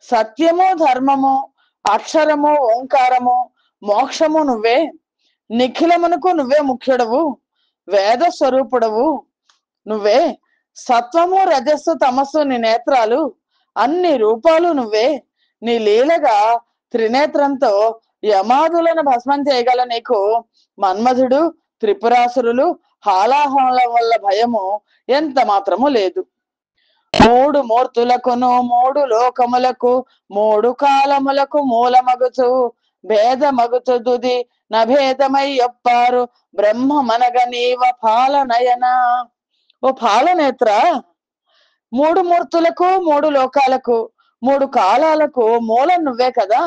సత్యము ధర్మము అక్షరము ఓంకారము మోక్షము నువ్వే, నిఖిలమునకు నువ్వే ముఖ్యుడవు, వేద స్వరూపుడవు నువ్వే, సత్వము రజస్సు తమస్సు నీ నేత్రాలు, అన్ని రూపాలు నువ్వే. నీ లీలగా త్రినేత్రంతో యమాదులను భస్మం చేయగల నీకు మన్మధుడు త్రిపురాసురులు హాలాహల వల్ల భయము ఎంత మాత్రము లేదు. మూడు మూర్తులకును మూడు లోకములకు మూడు కాలములకు మూలమగుచు భేదమగుచు దుది నభేదమై ఒప్పారు బ్రహ్మ మనగ నీవ పాలనయన. ఓ పాలనేత్ర, మూడు మూర్తులకు మూడు లోకాలకు మూడు కాలాలకు మూలం నువ్వే కదా,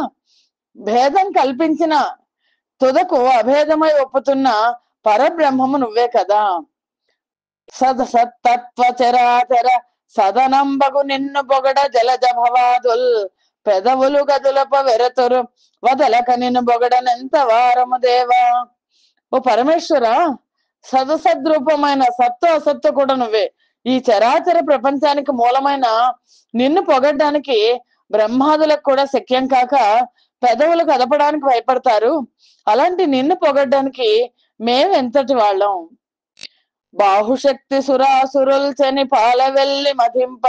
భేదం కల్పించిన తుదకు అభేదమై ఒప్పుతున్న పరబ్రహ్మము నువ్వే కదా. సత్తత్వ చరాచర సదనంబగు నిన్ను బొగడ జలజ భవాదుల్, పెదవులు గదులప వెరతురు వదలక నిన్ను బొగడనెంత వారము దేవా. ఓ పరమేశ్వర, సదసద్రూపమైన సత్తు అసత్తు కూడా నువ్వే. ఈ చరాచర ప్రపంచానికి మూలమైన నిన్ను పొగడ్డానికి బ్రహ్మాదులకు కూడా శక్యం కాక పెదవులు కదపడానికి భయపడతారు. అలాంటి నిన్ను పొగడ్డానికి మేమెంతటి వాళ్ళం. బాహుశక్తి సురాసురుల్ చని పాలవెల్లి మధింప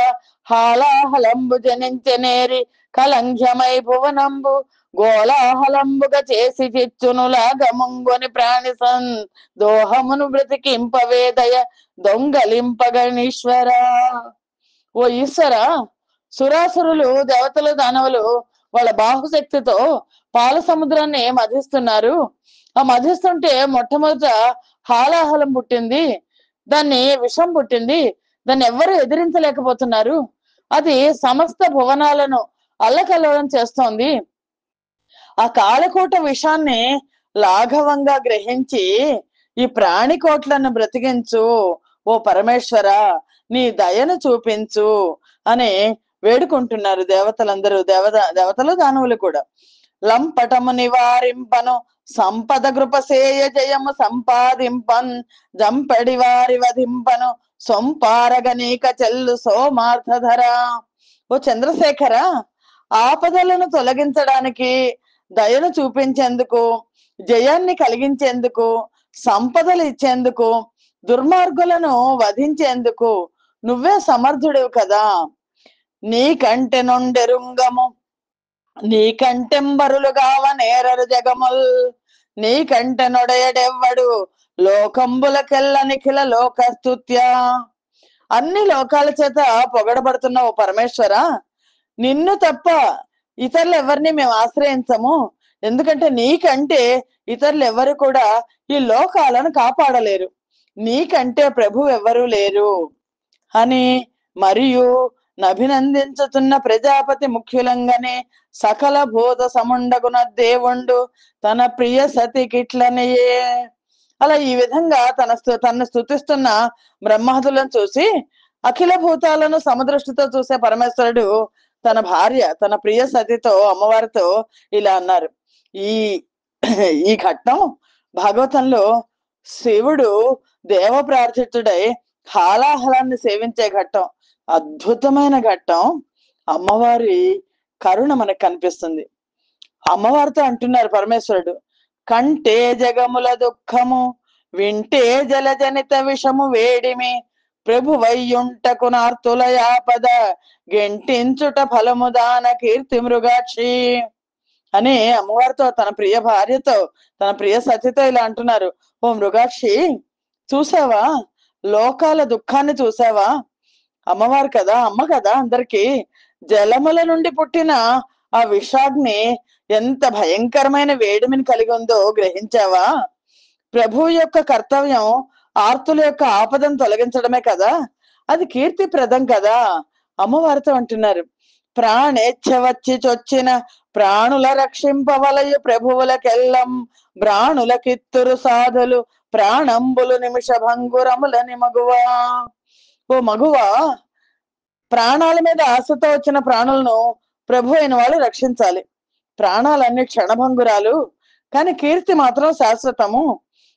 హాలాహలంబు జనించనేరి కలంఘ్యమై భువనంబు గోలాహలంబుగా చేసి చిచ్చునులాగా ముంగొని ప్రాణిసన్ దోహమును బ్రతికింపవేదయ దొంగలింపగణీశ్వరా. ఓ ఈశ్వర, సురాసురులు, దేవతలు, దానవులు వాళ్ళ బాహుశక్తితో పాల సముద్రాన్ని మధిస్తున్నారు. ఆ మధిస్తుంటే మొట్టమొదట హాలాహలం పుట్టింది, దాన్ని విషం పుట్టింది, దాన్ని ఎవ్వరూ ఎదిరించలేకపోతున్నారు. అది సమస్త భువనాలను అల్లకల్లోలం చేస్తోంది. ఆ కాళకూట విషాన్ని లాఘవంగా గ్రహించి ఈ ప్రాణికోట్లను బ్రతికించు ఓ పరమేశ్వర, నీ దయను చూపించు అని వేడుకుంటున్నారు దేవతలందరూ, దేవతలు దానవులు కూడా. లంపటము నివారింపను సంపద కృపసేయ జయము సంపాదింపన్ జంపడి వారి వధింపను సొంపారగనీక చెల్లు సోమార్థధర. ఓ చంద్రశేఖర, ఆపదలను తొలగించడానికి, దయను చూపించేందుకు, జయాన్ని కలిగించేందుకు, సంపదలు ఇచ్చేందుకు, దుర్మార్గులను వధించేందుకు నువ్వే సమర్థుడివి కదా. నీకంటే నుండెరుంగము నీకంటెంబరులుగావ నేరరు జగముల్ నీకంటే నొడయడెవ్వడు లోకంబులకెల్ల నిఖిల లోకస్తుత్య. అన్ని లోకాల చేత పొగడబడుతున్నావు పరమేశ్వర, నిన్ను తప్ప ఇతరులు ఎవరిని మేము ఆశ్రయించము. ఎందుకంటే నీకంటే ఇతరులు ఎవరు కూడా ఈ లోకాలను కాపాడలేరు, నీకంటే ప్రభు ఎవరు లేరు అని. మరియు నభినందించుతున్న ప్రజాపతి ముఖ్యులంగానే సకల భూత సముండగున దేవుండు తన ప్రియ సతికిట్లనయే. అలా ఈ విధంగా తనను స్తుతిస్తున్న బ్రహ్మాదులను చూసి అఖిల భూతాలను సమదృష్టితో చూసే పరమేశ్వరుడు తన భార్య, తన ప్రియ సతితో, అమ్మవారితో ఇలా అన్నారు. ఈ ఈ ఘట్టం భాగవతంలో శివుడు దేవ ప్రార్థితుడై హాలాహలాన్ని సేవించే ఘట్టం, అద్భుతమైన ఘట్టం. అమ్మవారి కరుణ మనకు కనిపిస్తుంది. అమ్మవారితో అంటున్నారు పరమేశ్వరుడు, కంటే జగముల దుఃఖము వింటే జలజనిత విషము వేడిమి ప్రభు వయ్యుంటకు నార్తుల యాపద గెంటించుట ఫలము దాన కీర్తి మృగాక్షి అని అమ్మవారితో, తన ప్రియ భార్యతో, తన ప్రియ సతితో ఇలా అంటున్నారు. ఓ మృగాక్షి, చూసావా లోకాల దుఃఖాన్ని చూసావా? అమ్మవారు కదా, అమ్మ కదా అందరికి. జలముల నుండి పుట్టిన ఆ విషాగ్ని ఎంత భయంకరమైన వేడిమిని కలిగి ఉందో గ్రహించావా? ప్రభువు యొక్క కర్తవ్యం ఆర్తుల యొక్క ఆపదను తొలగించడమే కదా, అది కీర్తిప్రదం కదా. అమ్మవారితో అంటున్నారు, ప్రాణేచ్ఛ వచ్చి చొచ్చిన ప్రాణుల రక్షింపవలయు ప్రభువులకెల్లం బ్రాణుల కిత్తురు సాధులు ప్రాణంబులు నిమిష భంగురములని మగువా. ఓ మగువా, ప్రాణాల మీద ఆశతో వచ్చిన ప్రాణులను ప్రభు అయిన వాళ్ళు రక్షించాలి. ప్రాణాలన్నీ క్షణభంగురాలు, కానీ కీర్తి మాత్రం శాశ్వతము.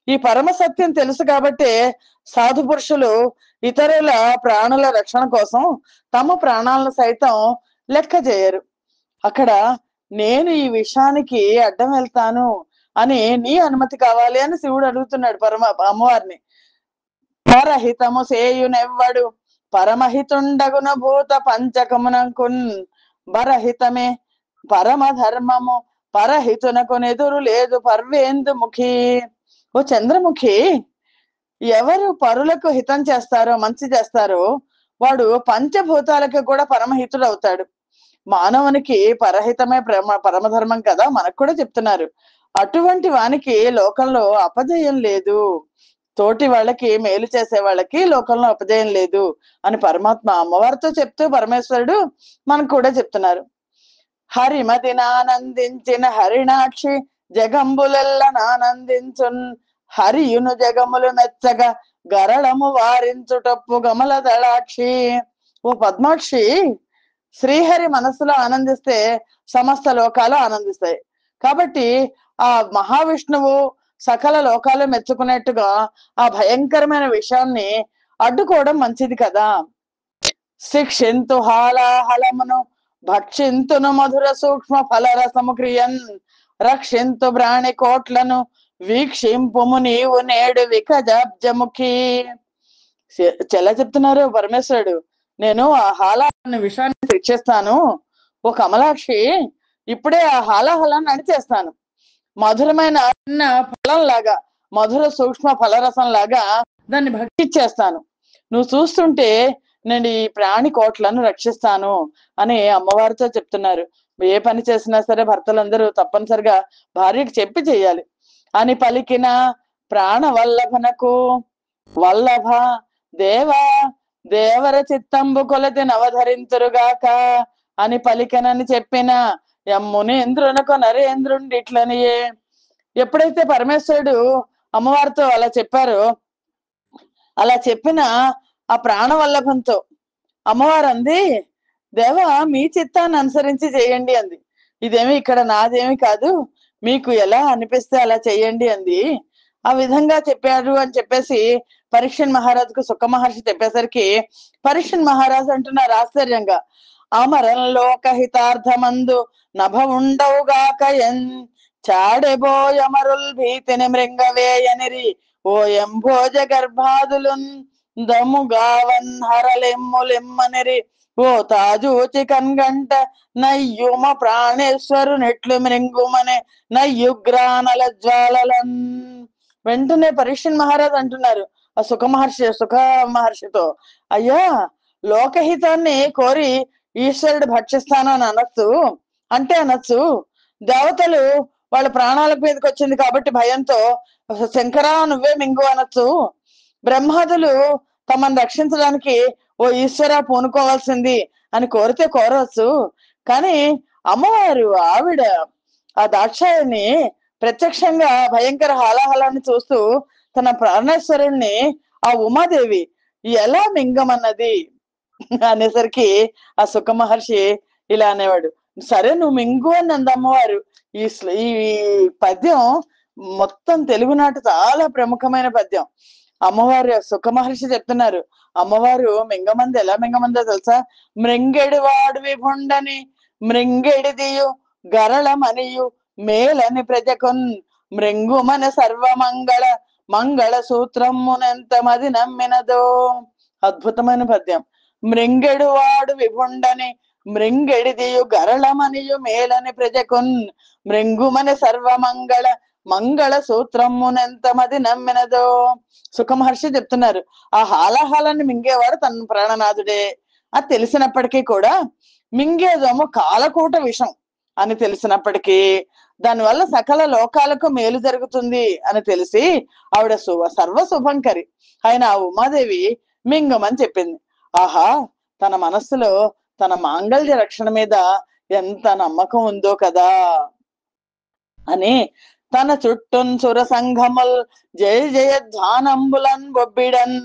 ఈ పరమ సత్యం తెలుసు కాబట్టి సాధు పురుషులు ఇతరుల ప్రాణుల రక్షణ కోసం తమ ప్రాణాలను సైతం లెక్క చేయరు. అక్కడ నేను ఈ విషయానికి అడ్డం వెళ్తాను అని నీ అనుమతి కావాలి అని శివుడు అడుగుతున్నాడు అమ్మవారిని. పరహితము సేయునెవ్వడు పరమహితుండగున భూత పంచకమునకున్ బరహితమే పరమ ధర్మము పరహితునకు నెదురు లేదు పర్వేందు ముఖి. ఓ చంద్రముఖి, ఎవరు పరులకు హితం చేస్తారో, మంచి చేస్తారో వాడు పంచభూతాలకు కూడా పరమహితుడు అవుతాడు. మానవునికి పరహితమే పరమధర్మం కదా, మనకు కూడా చెప్తున్నారు. అటువంటి వానికి లోకంలో అపజయం లేదు, తోటి వాళ్ళకి మేలు చేసే వాళ్ళకి లోకంలో అపజయం లేదు అని పరమాత్మ అమ్మవారితో చెప్తూ పరమేశ్వరుడు మనకు కూడా చెప్తున్నారు. హరిమతినానందించిన హరిణాక్షి జగంబులెల్లనానందించున్ హరియును జగములు మెచ్చగా గరళము వారించుటప్పు గమల దళాక్షి. ఓ పద్మాక్షి, శ్రీహరి మనసులో ఆనందిస్తే సమస్త లోకాలు ఆనందిస్తాయి. కాబట్టి ఆ మహావిష్ణువు సకల లోకాలు మెచ్చుకునేట్టుగా ఆ భయంకరమైన విషయాన్ని అడ్డుకోవడం మంచిది కదా. శిక్షింతు హాలాహలమును భక్షింతును మధుర సూక్ష్మ ఫలరసము క్రియన్ రక్షింతు బ్రాణి కోట్లను వీక్షింపుము నీవు నేడు వికజాబ్జముఖి. చెల్ల చెప్తున్నారు పరమేశ్వరుడు, నేను ఆ హాలాహల విషయాన్ని తెచ్చేస్తాను. ఓ కమలాక్షి, ఇప్పుడే ఆ హాలాహలాన్ని అణిచేస్తాను. మధురమైన చిన్న ఫలం లాగా, మధుర సూక్ష్మ ఫలరసం లాగా దాన్ని భక్షించేస్తాను. నువ్వు చూస్తుంటే నేను ఈ ప్రాణి కోట్లను రక్షిస్తాను అని అమ్మవారితో చెప్తున్నారు. ఏ పని చేసినా సరే భర్తలందరూ తప్పనిసరిగా భార్యకి చెప్పి చెయ్యాలి అని పలికిన ప్రాణ వల్లభనకు వల్లభ దేవా దేవర చిత్తంబు కొలతి నవధరింతురుగాక అని పలికనని చెప్పిన యమ్ముని ఇంద్రునకు నరేంద్రుండి ఇట్లనియే. ఎప్పుడైతే పరమేశ్వరుడు అమ్మవారితో అలా చెప్పారో, అలా చెప్పిన ఆ ప్రాణవల్లభంతో అమ్మవారు అంది, దేవ మీ చిత్తాన్ని అనుసరించి చేయండి అంది. ఇదేమి ఇక్కడ నాదేమి కాదు, మీకు ఎలా అనిపిస్తే అలా చెయ్యండి అంది. ఆ విధంగా చెప్పారు అని చెప్పేసి పరీక్షన్ మహారాజుకు సుఖ మహర్షి చెప్పేసరికి పరీక్షన్ మహారాజు అంటున్నారు ఆశ్చర్యంగా, అమరంలోక హితార్థమందు నభ ఉండవుగాక ఎన్ చాడెబోయమరుల్ భీతిని మృంగవేయనిరి ఓ ఎంభోజ గర్భాదులున్ దముగావన్ హరలెమ్ములెమ్మనిరి ఓ తాజూచి కన్గంట నయ్యుమ ప్రాణేశ్వరు నెట్లు మృంగుమనే నయ్యుగ్రానల జ్వాలలన్. వెంటనే పరీక్షన్ మహారాజ్ అంటున్నారు ఆ సుఖ మహర్షితో, అయ్యా లోకహితాన్ని కోరి ఈశ్వరుడు భక్షిస్తాను అని అనొచ్చు, అంటే అనొచ్చు. దేవతలు వాళ్ళ ప్రాణాల మీదకి వచ్చింది కాబట్టి భయంతో శంకరా నువ్వే మింగు అనొచ్చు. బ్రహ్మాదులు తమను రక్షించడానికి ఓ ఈశ్వర పూనుకోవాల్సింది అని కోరితే కోరవచ్చు. కానీ అమ్మవారు ఆవిడ ఆ దాక్షాయని ప్రత్యక్షంగా భయంకర హాలాహలాన్ని చూస్తూ తన ప్రాణేశ్వరుణ్ణి ఆ ఉమాదేవి ఎలా మింగమన్నది అనేసరికి ఆ సుఖ మహర్షి ఇలా అనేవాడు, సరే నువ్వు మింగు అని అంది అమ్మవారు. ఈ పద్యం మొత్తం తెలుగునాట చాలా ప్రముఖమైన పద్యం. అమ్మవారు సుఖ మహర్షి చెప్తున్నారు, అమ్మవారు మింగమంది ఎలా మింగమందో తెలుసా? మృంగెడి వాడు విభుండని మృంగెడిదియు గరళమనియు మేలని ప్రజకున్ మృంగుమన సర్వమంగళ మంగళ సూత్రమునెంత మది నమ్మినదో. అద్భుతమైన పద్యం. మృంగెడు వాడు విభుండని మృంగెడిదియు గరళమనియు మేలని ప్రజకున్ మృంగుమని సర్వమంగళ మంగళ సూత్రమునెంత మది నమ్మినదో. సుఖ మహర్షి చెప్తున్నారు, ఆ హాలాహాలాన్ని మింగేవాడు తన ప్రాణనాథుడే అది తెలిసినప్పటికీ కూడా మింగేదేమో కాలకూట విషం అని తెలిసినప్పటికీ దానివల్ల సకల లోకాలకు మేలు జరుగుతుంది అని తెలిసి ఆవిడ సర్వ శుభంకరి అయిన ఆ ఉమాదేవి మింగమని చెప్పింది. ఆహా, తన మనస్సులో తన మాంగళ్య రక్షణ మీద ఎంత నమ్మకం ఉందో కదా అని తన చుట్టూన్ సుర సంఘముల్ జయ జయ ధ్వానంబులన్ బొబ్బిడన్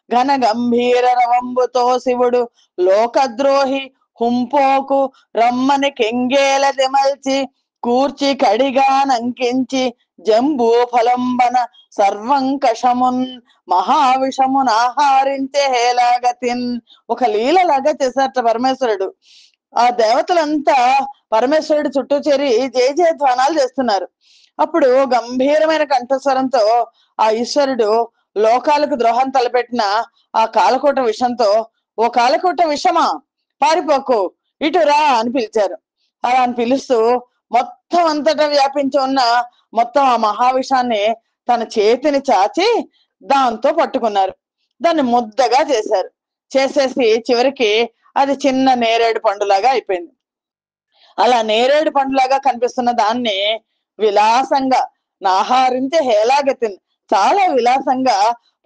ఘన గంభీర రవంబుతో శివుడు లోకద్రోహి హుంపోకు రమ్మని కెంగేల దిమల్చి కూర్చి కడిగా నంకించి జంబూ ఫలంబన సర్వంకషమున్ మహావిషమున్ ఆహారించే హేలాగతిన్. ఒక లీలలాగా చేశారట పరమేశ్వరుడు. ఆ దేవతలంతా పరమేశ్వరుడు చుట్టూ చేరి జయ జయ ధ్వానాలు చేస్తున్నారు. అప్పుడు గంభీరమైన కంఠస్వరంతో ఆ ఈశ్వరుడు లోకాలకు ద్రోహం తలపెట్టిన ఆ కాలకూట విషంతో, ఓ కాలకూట విషమా పారిపోకు ఇటురా అని పిలిచారు. అలా అని పిలుస్తూ మొత్తం అంతటా వ్యాపించి ఉన్న మొత్తం ఆ మహావిషాన్ని తన చేతిని చాచి దాంతో పట్టుకున్నారు. దాన్ని ముద్దగా చేశారు. చేసేసి చివరికి అది చిన్న నేరేడు పండులాగా అయిపోయింది. అలా నేరేడు పండులాగా కనిపిస్తున్న దాన్ని విలాసంగా నాహారించే హేలాగతిని చాలా విలాసంగా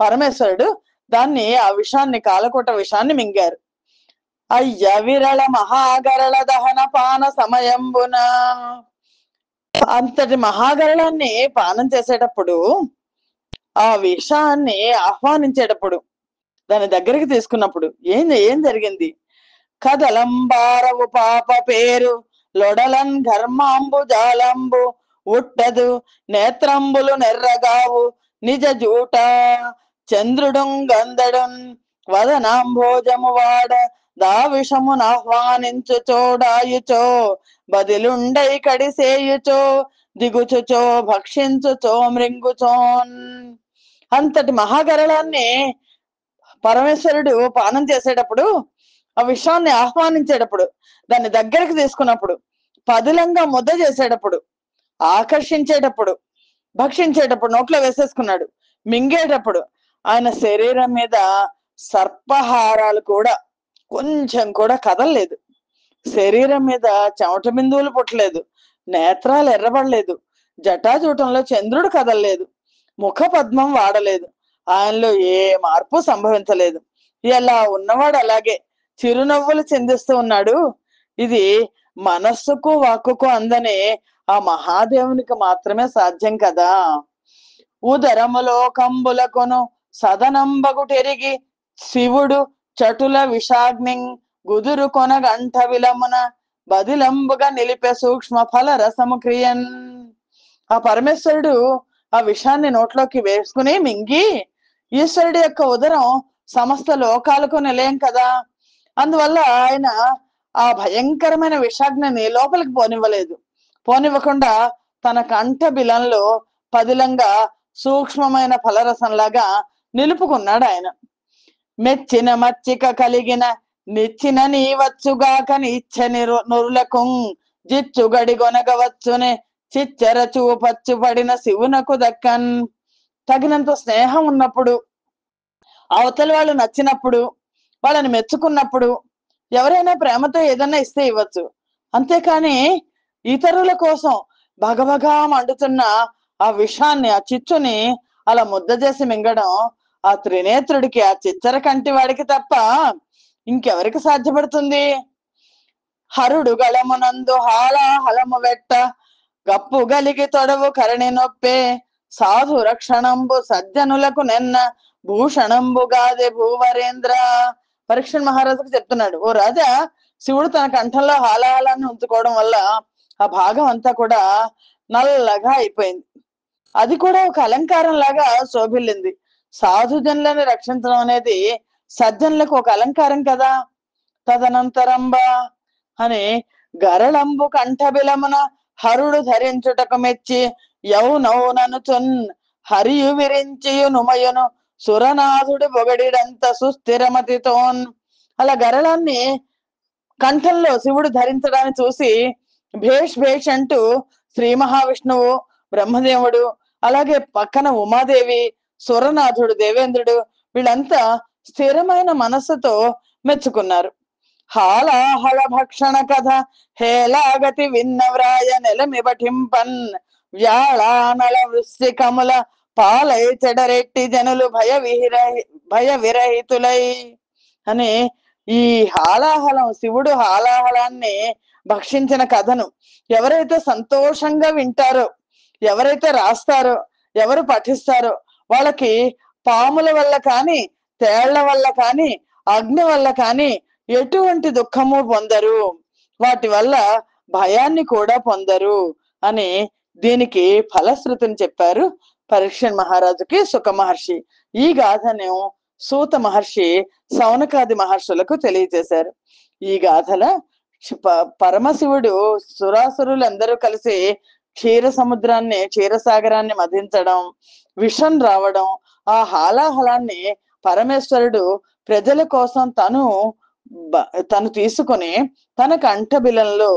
పరమేశ్వరుడు దాన్ని ఆ విషాన్ని కాలకూట విషాన్ని మింగారు. అయ్య విరళ మహాగరళ దహన పాన సమయంబున. అంతటి మహాగరళాన్ని పానం చేసేటప్పుడు, ఆ విషాన్ని ఆహ్వానించేటప్పుడు, దాని దగ్గరికి తీసుకున్నప్పుడు ఏం జరిగింది? కదలంబారవు పాప పేరు లొడలన్ ఘర్మాంబు జాలంబు ఉట్టదు నేత్రంబులు నెర్రగావు నిజ జూట చంద్రుడు గంధడున్ వదనాంభోజము వాడ దావిషమును ఆహ్వానించు చోడాయుచో బదిలుండై కడిసేయుచో దిగుచుచో భక్షించుచో మృంగుచోన్. అంతటి మహాగరళాన్ని పరమేశ్వరుడు పానం చేసేటప్పుడు ఆ విషాన్ని ఆహ్వానించేటప్పుడు, దాన్ని దగ్గరికి తీసుకున్నప్పుడు, పదిలంగా ముద్ద చేసేటప్పుడు, ఆకర్షించేటప్పుడు, భక్షించేటప్పుడు నోట్లో వేసేసుకున్నాడు. మింగేటప్పుడు ఆయన శరీరం మీద సర్పహారాలు కూడా కొంచెం కూడా కదలలేదు. శరీరం మీద చెమట బిందువులు పుట్టలేదు. నేత్రాలు ఎర్రబడలేదు. జటాజూటంలో చంద్రుడు కదలలేదు. ముఖ పద్మం వాడలేదు. ఆయనలో ఏ మార్పు సంభవించలేదు. ఎలా ఉన్నవాడు అలాగే చిరునవ్వులు చిందిస్తూ ఉన్నాడు. ఇది మనస్సుకు వాక్కుకు అందని ఆ మహాదేవునికి మాత్రమే సాధ్యం కదా. ఉదరములో కంబులకొను సదనంబగుటెరిగి శివుడు చటుల విషాగ్ని గుదురు కొనగంట విలమున బదిలంబుగా నిలిపే సూక్ష్మ ఫల రసము క్రియన్. ఆ పరమేశ్వరుడు ఆ విషాన్ని నోట్లోకి వేసుకుని మింగి, ఈశ్వరుడి యొక్క ఉదరం సమస్త లోకాలకు నిలయం కదా, అందువల్ల ఆయన ఆ భయంకరమైన విషాగ్ని లోపలికి పోనివ్వలేదు. పోనివ్వకుండా తన కంఠ బిలంలో పదిలంగా సూక్ష్మమైన ఫలరసంలాగా నిలుపుకున్నాడు ఆయన. మెచ్చిన మచ్చిక కలిగిన నిచ్చిన నీవచ్చుగాక నిచ్చ నురులకు జిచ్చు గడిగొనగవచ్చునే చిచ్చర చూపచ్చు పడిన శివునకు దక్కన్. తగినంత స్నేహం ఉన్నప్పుడు, అవతలి వాళ్ళు నచ్చినప్పుడు, వాళ్ళని మెచ్చుకున్నప్పుడు ఎవరైనా ప్రేమతో ఏదన్నా ఇస్తే ఇవ్వచ్చు. అంతేకాని ఇతరుల కోసం భగభగా మండుతున్న ఆ విషాన్ని, ఆ చిచ్చుని అలా ముద్ద చేసి మింగడం ఆ త్రినేత్రుడికి, ఆ చిచ్చర కంటి వాడికి తప్ప ఇంకెవరికి సాధ్యపడుతుంది? హరుడు గళమునందు హాలాహలము వెట్ట గప్పు గలిగి తొడవు కరణి నొప్పే సాధు రక్షణంబు సజ్జనులకు నెన్న భూషణంబుగాదే భూవరేంద్ర. పరీక్షణ్ మహారాజుకు చెప్తున్నాడు, ఓ రాజా, శివుడు తన కంఠంలో హాలాహలాన్ని ఉంచుకోవడం వల్ల ఆ భాగం అంతా కూడా నల్లగా అయిపోయింది. అది కూడా ఒక అలంకారం లాగా శోభిల్లింది. సాధుజనులను రక్షించడం అనేది సజ్జనులకు ఒక అలంకారం కదా. తదనంతరంబా అని గరళంబు కంఠబిలమున హరుడు ధరించుటకు మెచ్చి యౌనౌననుచున్ హరియు విరించియు నుమయును సురనాథుడు బొగడిడంత సుస్థిరమతితోన్. అలా గరళాన్ని కంఠంలో శివుడు ధరించడాన్ని చూసి భేష్ భేష్ అంటూ శ్రీ మహావిష్ణువు, బ్రహ్మదేవుడు, అలాగే పక్కన ఉమాదేవి, సురనాథుడు దేవేంద్రుడు వీళ్ళంతా స్థిరమైన మనస్సుతో మెచ్చుకున్నారు. హాలాహల భక్షణ కథ హేలాగతి విన్నవ్రాయ నెలమిబటింపన్ వ్యాళానల వృశ్చికముల పాలై చెడరెట్టి జనులు భయ విరహితులై అని ఈ హాలాహలం, శివుడు హాలాహలాన్ని భక్షించిన కథను ఎవరైతే సంతోషంగా వింటారో, ఎవరైతే రాస్తారో, ఎవరు పఠిస్తారో వాళ్ళకి పాముల వల్ల కానీ, తేళ్ల వల్ల కానీ, అగ్ని వల్ల కానీ ఎటువంటి దుఃఖము పొందరు, వాటి వల్ల భయాన్ని కూడా పొందరు అని దీనికి ఫలశ్రుతిని చెప్పారు పరీక్షణ్ మహారాజుకి సుఖ మహర్షి. ఈ గాథను సూత మహర్షి సౌనకాది మహర్షులకు తెలియజేశారు. ఈ గాథల పరమశివుడు సురాసురులందరూ కలిసి క్షీర సముద్రాన్ని, క్షీరసాగరాన్ని మధించడం, విషం రావడం, ఆ హాలాహలాన్ని పరమేశ్వరుడు ప్రజల కోసం తను తీసుకుని తన కంఠబిలంలో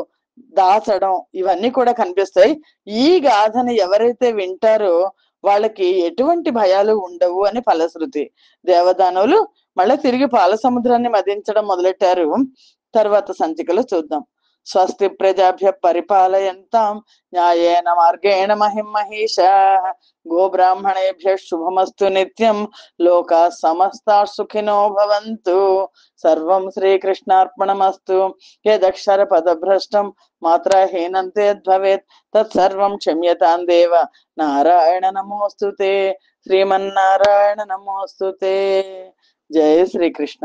దాచడం, ఇవన్నీ కూడా కనిపిస్తాయి. ఈ గాథని ఎవరైతే వింటారో వాళ్ళకి ఎటువంటి భయాలు ఉండవు అని ఫలశ్రుతి. దేవదానవులు మళ్ళీ తిరిగి పాల సముద్రాన్ని మదించడం మొదలెట్టారు. తర్వాత సంచికలో చూద్దాం. స్వస్తి ప్రజాభ్య పరిపాలయంతాం న్యాయేన మార్గేణ మహిం మహిషా గోబ్రాహ్మణేభ్య శుభమస్తు నిత్యం లోకా సమస్తా సుఖినో భవంతు. సర్వం శ్రీకృష్ణార్పణమస్తు. యదక్షర పదభ్రష్టం మాత్రహీనం తద్భవేత్ తత్సర్వం క్షమ్యతాం దేవ. నారాయణ నమోస్తుతే. శ్రీమన్నారాయణ నమోస్తుతే. జయ శ్రీకృష్ణ.